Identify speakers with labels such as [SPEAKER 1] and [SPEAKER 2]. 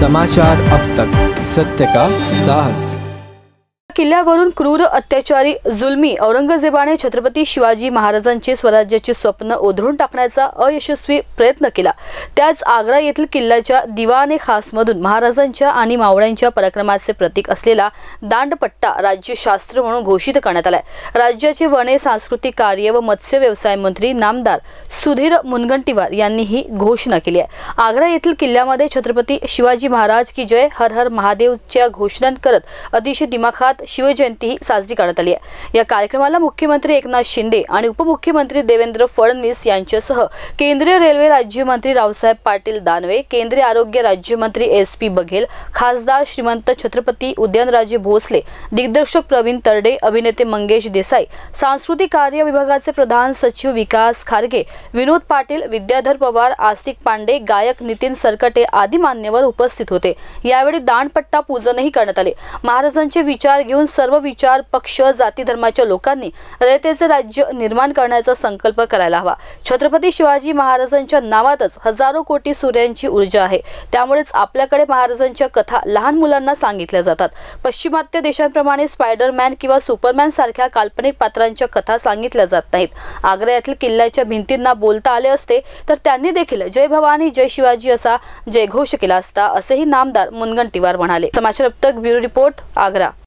[SPEAKER 1] समाचार अब तक, सत्य का साहस।
[SPEAKER 2] किल्ल्यावरून क्रूर अत्याचारी जुलमी औरंगजेबाने छत्रपती शिवाजी महाराजांचे स्वराज्याचे स्वप्न ओधळून टाकण्याचा अयशस्वी प्रयत्न केला। त्याच आग्रा येथील किल्ल्याच्या दिवाने खासमधून महाराजांच्या आणि मावळ्यांच्या पराक्रमाचे प्रतीक असलेला दांडपट्टा राज्यशास्त्र म्हणून घोषित करण्यात आलाय। राज्याचे वने, सांस्कृतिक कार्य व मत्स्य व्यवसाय मंत्री नामदार सुधीर मुनगंटीवार यांनी ही घोषणा केली आहे। आग्रा येथील किल्ल्यामध्ये छत्रपती शिवाजी महाराज की जय, हर हर महादेवच्या घोषणा करत अतिशय दिमाखात शिवजयंती साजरी करण्यात आली आहे। या कार्यक्रमाला मुख्यमंत्री एकनाथ शिंदे आणि उपमुख्यमंत्री देवेंद्र फडणवीस यांच्यासह केंद्रीय रेल्वे राज्यमंत्री रावसाहेब पाटील दानवे, केंद्रीय आरोग्य राज्यमंत्री SP बघेल, खासदार श्रीमंत छत्रपती उदयनराजे भोसले, दिग्दर्शक प्रवीण तरडे, अभिनेते मंगेश देसाई, सांस्कृतिक कार्य विभागाचे प्रधान सचिव विकास खारगे, विनोद पाटील, विद्याधर पवार, आस्तिक पांडे, गायक नितीन सरकटे आदी मान्यवर उपस्थित होते। यावेळी दांडपट्टा पूजनही करण्यात आले। महाराजांचे विचार घेऊन सर्व विचार, पक्ष, जाती धर्माच्या लोकांनी रयतेचे राज्य निर्माण करण्याचा संकल्प करायला हवा। छत्रपती शिवाजी महाराजांच्या नावातच हजारो कोटी सूर्यांची ऊर्जा आहे। त्यामुळेच आपल्याकडे महाराजांच्या कथा लहान मुलांना सांगितल्या जातात। पश्चिमात्य देशांप्रमाणे स्पायडरमॅन किंवा सुपरमॅन सारख्या काल्पनिक पात्रांच्या कथा सांगितल्या जात नाहीत। आग्रा येथील किल्ल्याच्या भिंतींना बोलता आले असते तर त्यांनी देखील जय भवानी जय शिवाजी असा जयघोष केला असता, असेही नामदार मुनगंटीवार म्हणाले। समाचार अब तक ब्युरो रिपोर्ट, आग्रा।